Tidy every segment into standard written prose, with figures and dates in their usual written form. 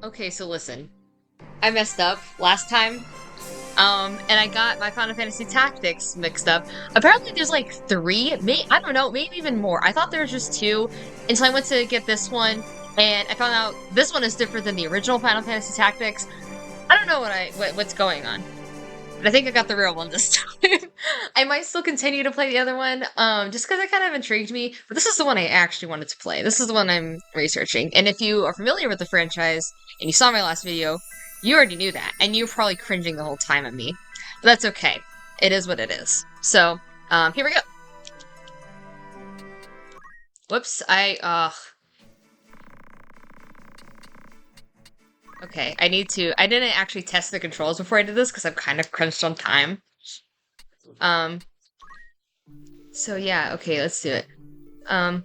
Okay, so listen. I messed up last time. And I got my Final Fantasy Tactics mixed up. Apparently there's like three, I don't know, maybe even more. I thought there was just two until I went to get this one, and I found out this one is different than the original Final Fantasy Tactics. I don't know what's going on. But I think I got the real one this time. I might still continue to play the other one, just because it kind of intrigued me. But this is the one I actually wanted to play. This is the one I'm researching. And if you are familiar with the franchise and you saw my last video, you already knew that, and you were probably cringing the whole time at me. But that's okay. It is what it is. So, here we go. Whoops, okay, I didn't actually test the controls before I did this, because I'm kind of crunched on time. So yeah, okay, let's do it. I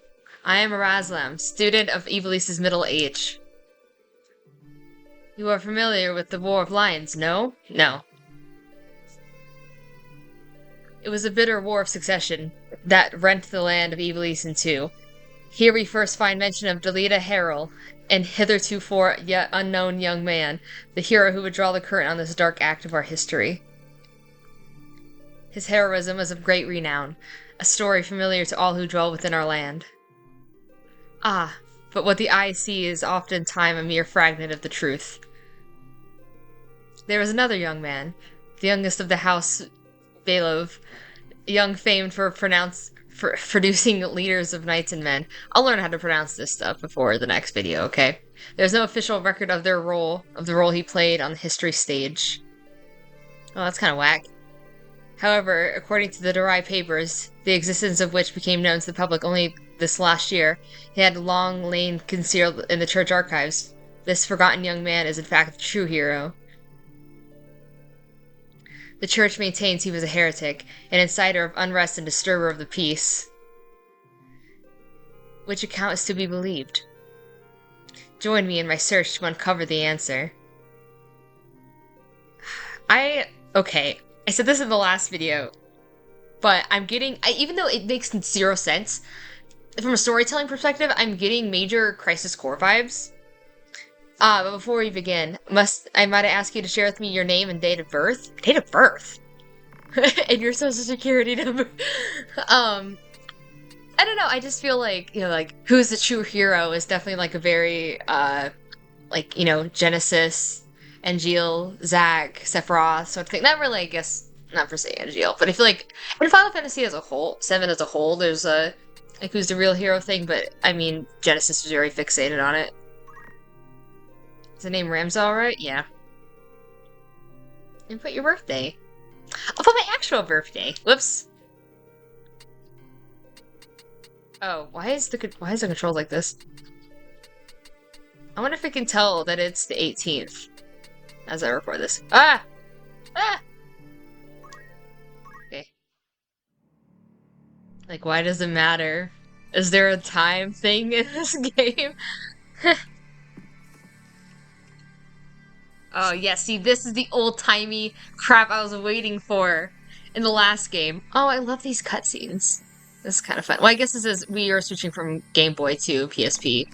am Eraslam, student of Evilis's middle age. You are familiar with the War of Lions, no? No. It was a bitter war of succession that rent the land of Evilis in two. Here we first find mention of Delita Harrell, an hitherto yet unknown young man, the hero who would draw the curtain on this dark act of our history. His heroism is of great renown, a story familiar to all who dwell within our land. Ah, but what the eye see is oftentimes a mere fragment of the truth. There was another young man, the youngest of the House Belov, young famed for producing leaders of knights and men. I'll learn how to pronounce this stuff before the next video, okay? There's no official record of the role he played on the history stage. Oh, that's kind of whack. However, according to the Darai papers, the existence of which became known to the public only this last year, he had long lain concealed in the church archives. This forgotten young man is in fact the true hero. The church maintains he was a heretic, an inciter of unrest and disturber of the peace. Which account is to be believed? Join me in my search to uncover the answer. Okay, I said this in the last video, but even though it makes zero sense, from a storytelling perspective, I'm getting major Crisis Core vibes. But before we begin, I might ask you to share with me your name and date of birth? Date of birth? And your social security number. I don't know, I just feel like, who's the true hero is definitely like a very, Genesis, Angeal, Zack, Sephiroth sort of thing. Not really, I guess, not per se Angeal, but I feel like in Final Fantasy as a whole, 7 as a whole, there's a, who's the real hero thing, but, I mean, Genesis is very fixated on it. Is the name Ramsal right? Yeah. And put your birthday. I'll put my actual birthday. Whoops. Oh, why is the controls like this? I wonder if I can tell that it's the 18th as I record this. Ah! Ah! Okay. Like, why does it matter? Is there a time thing in this game? Oh, yeah, see, this is the old-timey crap I was waiting for in the last game. Oh, I love these cutscenes. This is kind of fun. Well, I guess this is, we are switching from Game Boy to PSP.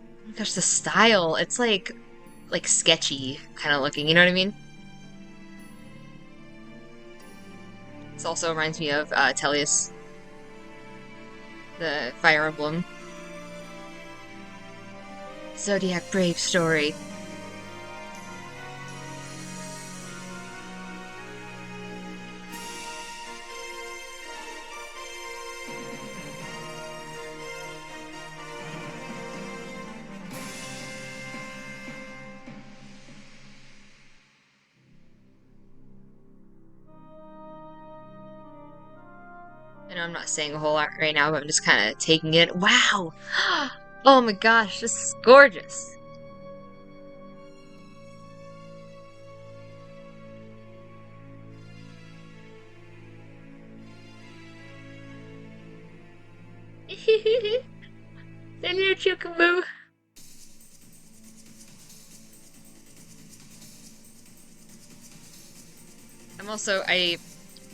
Oh my gosh, the style, it's like sketchy kind of looking, you know what I mean? This also reminds me of Tellius, the Fire Emblem. Zodiac Brave story. I know I'm not saying a whole lot right now, but I'm just kind of taking it. Wow! Oh my gosh, this is gorgeous. The little chocobo. I'm also,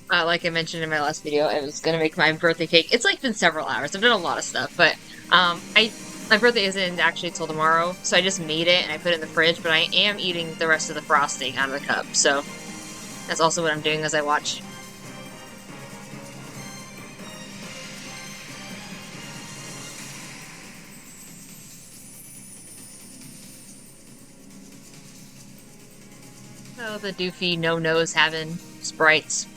like I mentioned in my last video, I was gonna make my birthday cake. It's like been several hours. I've done a lot of stuff, but I My birthday isn't actually till tomorrow, so I just made it and I put it in the fridge, but I am eating the rest of the frosting out of the cup, so that's also what I'm doing as I watch. Oh, the doofy no-nose having sprites.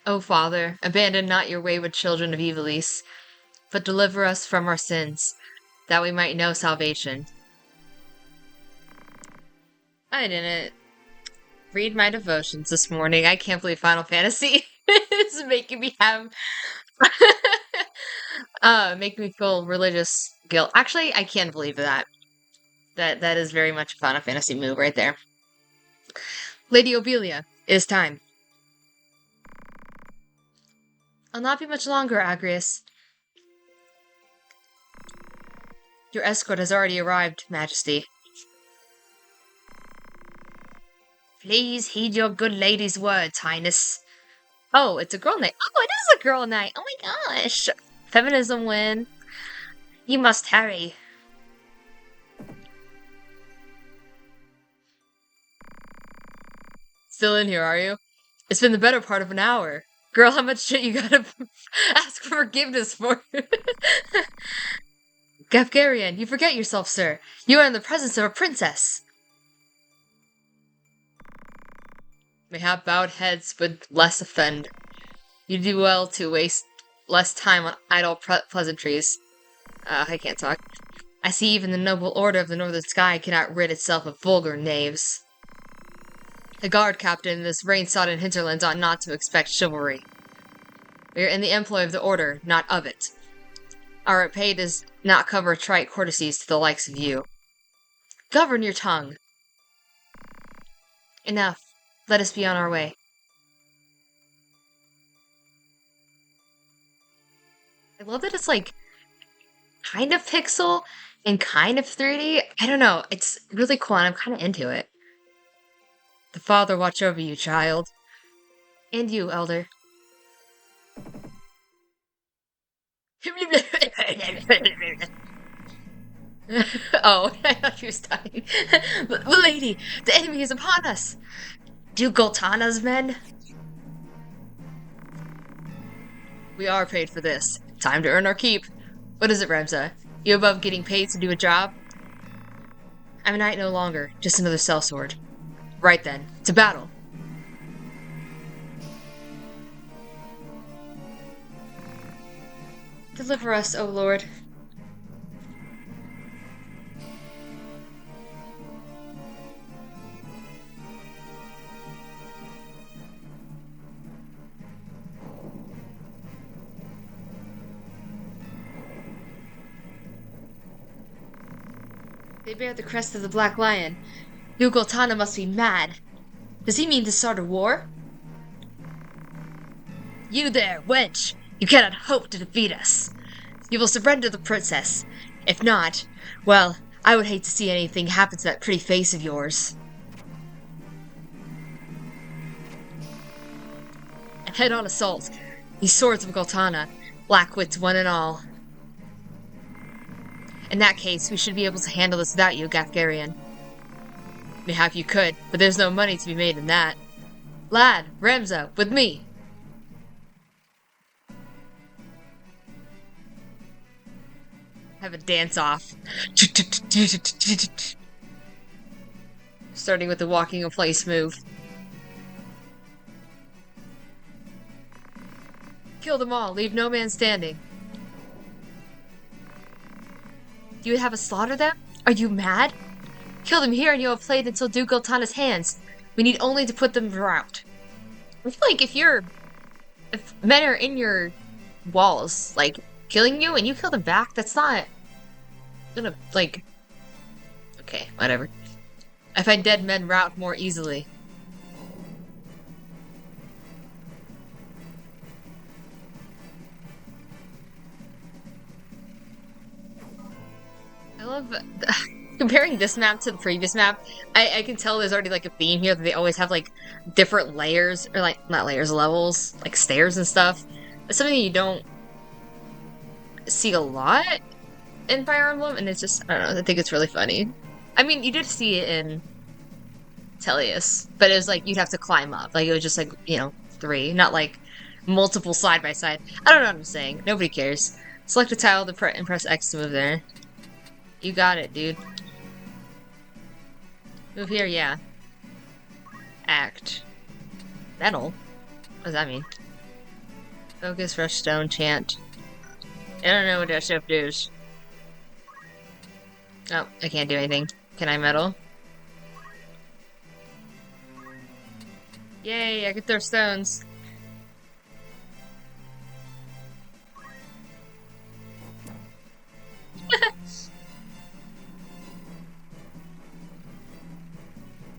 O Father, abandon not your wayward children of Evilise, but deliver us from our sins, that we might know salvation. I didn't read my devotions this morning. I can't believe Final Fantasy is making me have making me feel religious guilt. Actually, I can't believe that. That is very much a Final Fantasy move right there. Lady Obelia, it is time. I'll not be much longer, Agrias. Your escort has already arrived, Majesty. Please heed your good lady's words, Highness. Oh, it's a girl night. Oh, it is a girl night. Oh my gosh. Feminism win. You must hurry. Still in here, are you? It's been the better part of an hour. Girl, how much shit you gotta ask for forgiveness for? Gafgarian, you forget yourself, sir. You are in the presence of a princess. Mayhap bowed heads would less offend. You do well to waste less time on idle pleasantries. I can't talk. I see even the noble order of the Northern Sky cannot rid itself of vulgar knaves. The guard captain in this rain-sodden hinterland ought not to expect chivalry. We are in the employ of the order, not of it. Our pay does not cover trite courtesies to the likes of you. Govern your tongue. Enough. Let us be on our way. I love that it's like kind of pixel and kind of 3D. I don't know. It's really cool and I'm kind of into it. The Father watch over you, child. And you, Elder. Oh, I thought she was dying. Lady, the enemy is upon us. Do Goltana's men? We are paid for this. Time to earn our keep. What is it, Remza? You above getting paid to do a job? I'm a knight no longer, just another sellsword. Right then, to battle. Deliver us, O Lord. They bear the crest of the Black Lion. New Goltana must be mad. Does he mean to start a war? You there, wench! You cannot hope to defeat us. You will surrender the princess. If not, well, I would hate to see anything happen to that pretty face of yours. And head-on assault. These swords of Goltana, black wits one and all. In that case, we should be able to handle this without you, Gafgarian. Mayhap you could, but there's no money to be made in that. Lad, Remza, with me! Have a dance off. Starting with the walking in place move. Kill them all, leave no man standing. You would have us slaughter them? Are you mad? Kill them here and you have played until Dugultana's hands. We need only to put them to rout. I feel like if men are in your walls, like, killing you and you kill them back, that's not gonna, like... Okay, whatever. I find dead men rout more easily. I love comparing this map to the previous map. I can tell there's already like a theme here that they always have like different layers, or like not layers, levels, like stairs and stuff. It's something you don't see a lot in Fire Emblem, and it's just, I don't know, I think it's really funny. I mean, you did see it in Tellius, but it was like you'd have to climb up. Like it was just like, you know, 3, not like multiple side by side. I don't know what I'm saying. Nobody cares. Select a tile and press X to move there. You got it, dude. Move here, yeah. Act. Metal? What does that mean? Focus, rush, stone, chant. I don't know what that stuff does. Oh, I can't do anything. Can I metal? Yay, I can throw stones.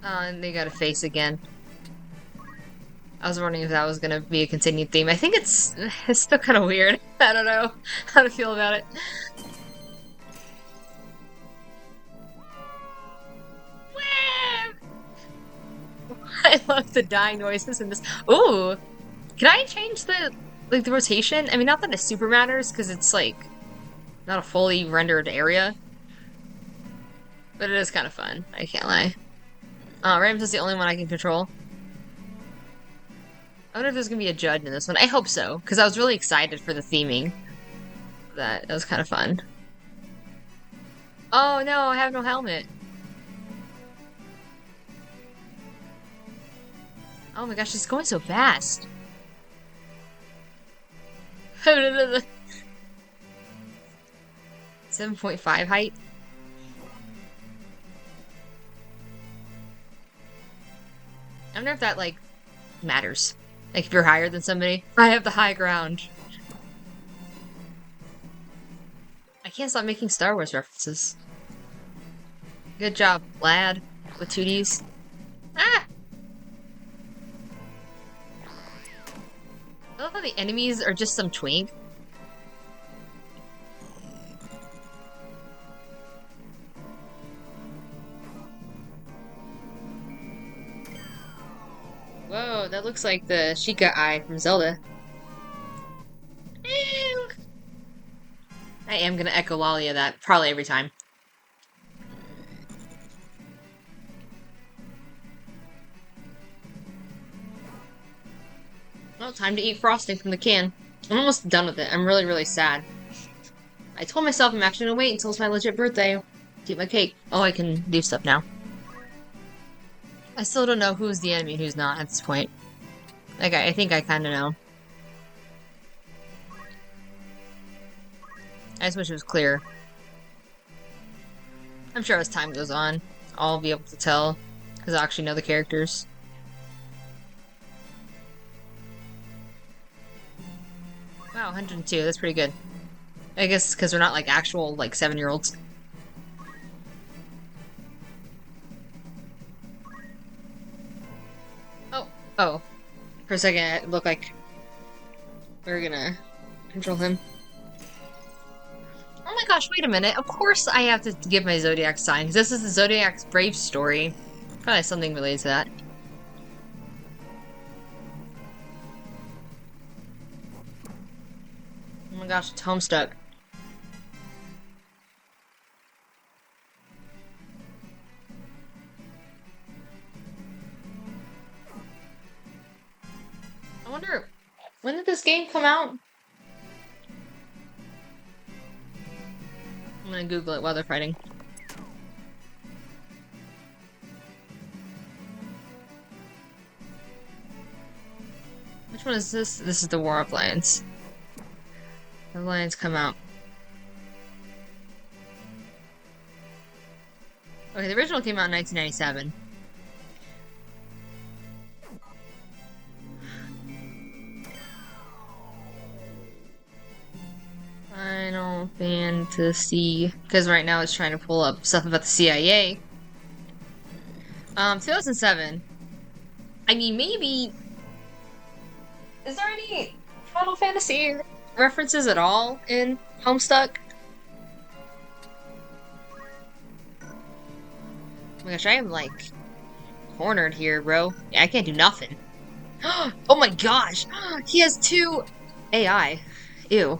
Oh, and they got a face again. I was wondering if that was gonna be a continued theme. I think it's still kind of weird. I don't know how to feel about it. I love the dying noises in this. Ooh! Can I change the rotation? I mean, not that it super matters, because it's like not a fully rendered area. But it is kind of fun, I can't lie. Rams is the only one I can control. I wonder if there's gonna be a judge in this one. I hope so, because I was really excited for the theming. That was kind of fun. Oh no, I have no helmet. Oh my gosh, it's going so fast. 7.5 height. I wonder if that, like, matters. Like, if you're higher than somebody. I have the high ground. I can't stop making Star Wars references. Good job, lad. With 2Ds. Ah! I love how the enemies are just some twink. Whoa, that looks like the Sheikah eye from Zelda. I am gonna echolalia that probably every time. Well, time to eat frosting from the can. I'm almost done with it. I'm really, really sad. I told myself I'm actually gonna wait until it's my legit birthday to eat my cake. Oh, I can do stuff now. I still don't know who's the enemy and who's not at this point. Like, I think I kind of know. I just wish it was clear. I'm sure as time goes on, I'll be able to tell, because I actually know the characters. Wow, 102, that's pretty good. I guess because we're not like actual, like, 7-year-olds. Oh. For a second, it looked like we were gonna control him. Oh my gosh, wait a minute. Of course I have to give my Zodiac sign, because this is the Zodiac's Brave story. Probably something related to that. Oh my gosh, it's Homestuck. I wonder, when did this game come out? I'm gonna Google it while they're fighting. Which one is this? This is the War of Lions. The lions come out. Okay, the original came out in 1997. Final Fantasy. Because right now it's trying to pull up stuff about the CIA. 2007. I mean, maybe... Is there any Final Fantasy references at all in Homestuck? Oh my gosh, I am, like, cornered here, bro. Yeah, I can't do nothing. Oh my gosh! He has 2 AI. Ew.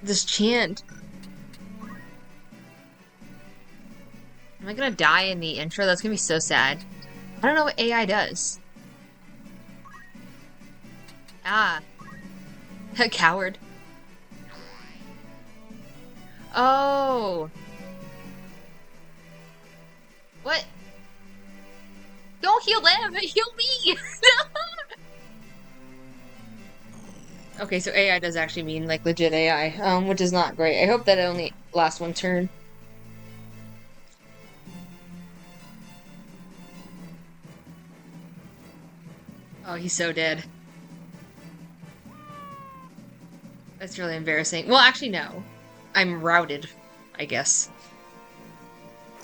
This chant. Am I gonna die in the intro? That's gonna be so sad. I don't know what AI does. Ah. A coward. Oh. What? Don't heal them! Heal me! Okay, so AI does actually mean, like, legit AI, which is not great. I hope that it only lasts 1 turn. Oh, he's so dead. That's really embarrassing. Well, actually, no. I'm routed, I guess.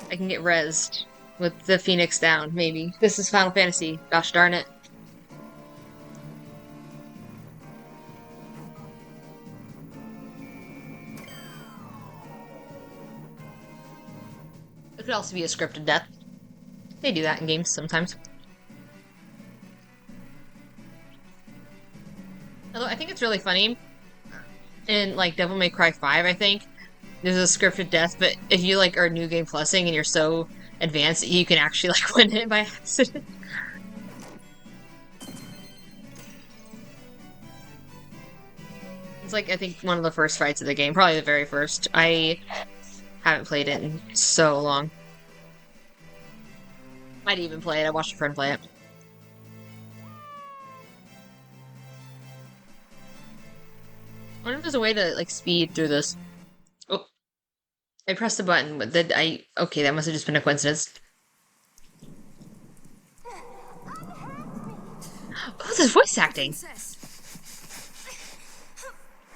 I can get rezzed with the Phoenix down, maybe. This is Final Fantasy. Gosh darn it. It could also be a scripted death. They do that in games sometimes. Although I think it's really funny in, like, Devil May Cry 5, I think, there's a scripted death, but if you, like, are new game plussing and you're so advanced, you can actually, like, win it by accident. It's, like, I think one of the first fights of the game, probably the very first. I haven't played it in so long. Might even play it, I watched a friend play it. I wonder if there's a way to, like, speed through this. Oh. I pressed the button, but then okay, that must have just been a coincidence. Oh, this is voice acting!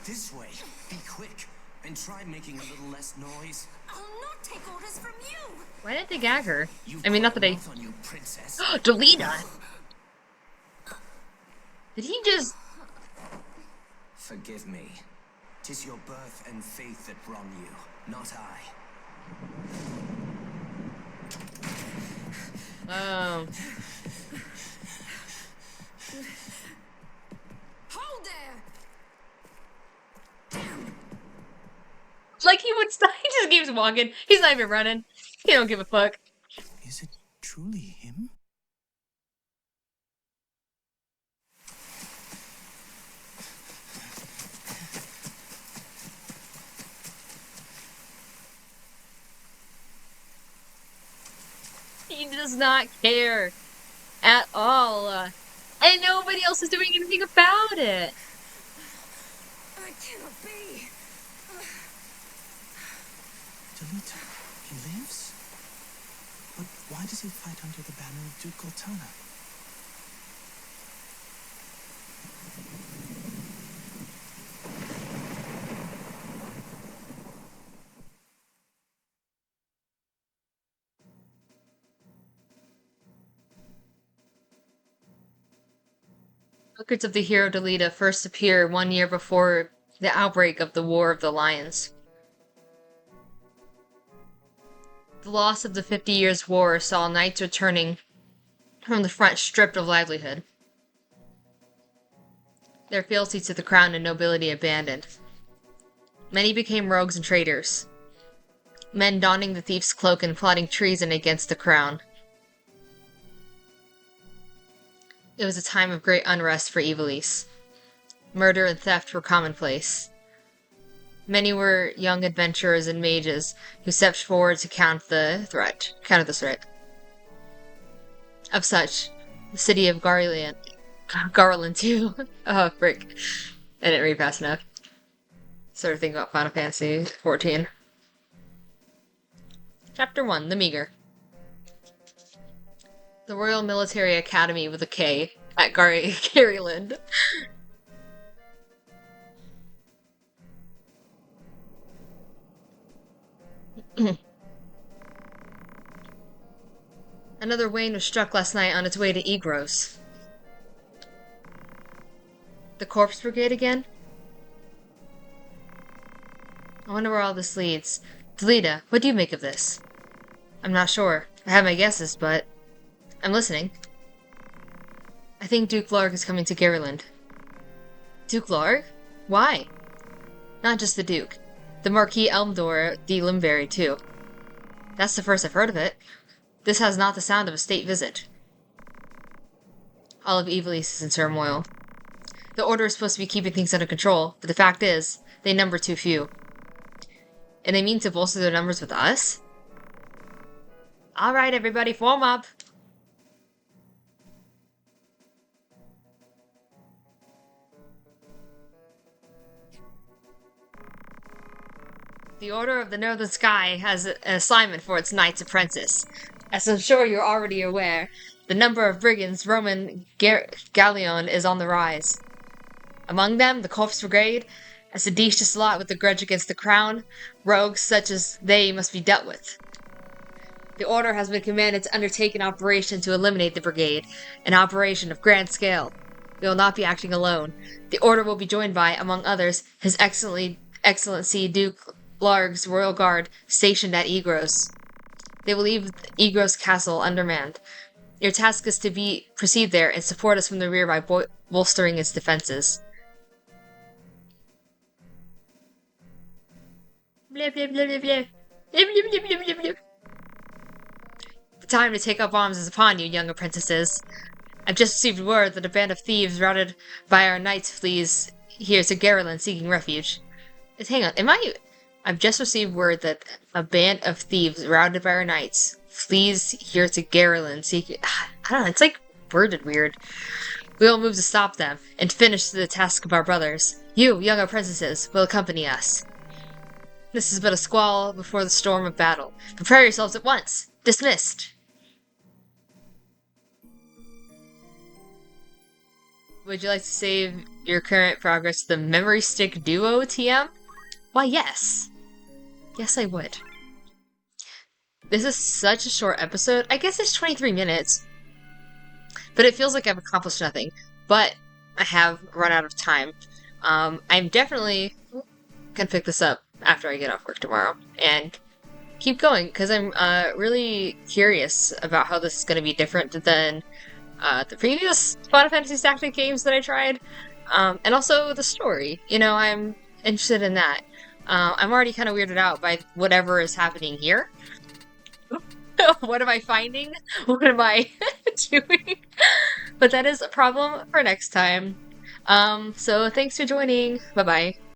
This way. Be quick. And try making a little less noise. I'll not take orders from you! Why didn't they gag her? I mean, not that I... On you, princess. Delina! Did he just... Forgive me. 'Tis your birth and faith that wrong you, not I. Oh. Hold there! Like, he would stop. He just keeps walking. He's not even running. He don't give a fuck. Is it truly him? He does not care at all. And nobody else is doing anything about it. I cannot be! Delita, he lives? But why does he fight under the banner of Duke Goltana? Records of the hero Delita first appear 1 year before the outbreak of the War of the Lions. The loss of the 50 Years' War saw knights returning from the front stripped of livelihood. Their fealty to the crown and nobility abandoned. Many became rogues and traitors. Men donning the thief's cloak and plotting treason against the crown. It was a time of great unrest for Ivalice. Murder and theft were commonplace. Many were young adventurers and mages who stepped forward to counter the threat. Of such, the city of Garland too. Oh, frick. I didn't read fast enough. Started thinking about Final Fantasy 14. Chapter 1, The Meager. The Royal Military Academy with a K at Garyland. Another Wayne was struck last night on its way to Egros. The Corpse Brigade again? I wonder where all this leads. Delita, what do you make of this? I'm not sure. I have my guesses, but I'm listening. I think Duke Larg is coming to Garyland. Duke Larg? Why? Not just the Duke. The Marquis Elmdor de Limberry, too. That's the first I've heard of it. This has not the sound of a state visit. All of Evilise is in turmoil. The Order is supposed to be keeping things under control, but the fact is, they number too few. And they mean to bolster their numbers with us? Alright, everybody, form up! The Order of the Northern Sky has an assignment for its Knights Apprentice. As I'm sure you're already aware, the number of brigands Roman Galleon is on the rise. Among them, the Corpse Brigade, a seditious lot with a grudge against the crown, rogues such as they must be dealt with. The Order has been commanded to undertake an operation to eliminate the brigade, an operation of grand scale. We will not be acting alone. The Order will be joined by, among others, His Excellency Duke Larg's Royal Guard, stationed at Egros. They will leave Egros Castle undermanned. Your task is to proceed there and support us from the rear by bolstering its defenses. Blah, blah, blah, blah, blah. Blah, blah, blah, blah, blah, blah. The time to take up arms is upon you, young apprentices. I've just received word that a band of thieves routed by our knights flees here to Garyland seeking refuge. Hang on, I've just received word that a band of thieves routed by our knights flees here to Garyland seeking... I don't know, it's like worded weird. We will move to stop them and finish the task of our brothers. You, young apprentices, will accompany us. This is but a squall before the storm of battle. Prepare yourselves at once. Dismissed. Would you like to save your current progress to the Memory Stick Duo TM? Why, yes. Yes, I would. This is such a short episode. I guess it's 23 minutes. But it feels like I've accomplished nothing. But I have run out of time. I'm definitely gonna pick this up after I get off work tomorrow. And keep going, because I'm really curious about how this is going to be different than the previous Final Fantasy Tactic games that I tried. And also the story. You know, I'm interested in that. I'm already kind of weirded out by whatever is happening here. What am I finding? What am I doing? But that is a problem for next time. So thanks for joining. Bye-bye.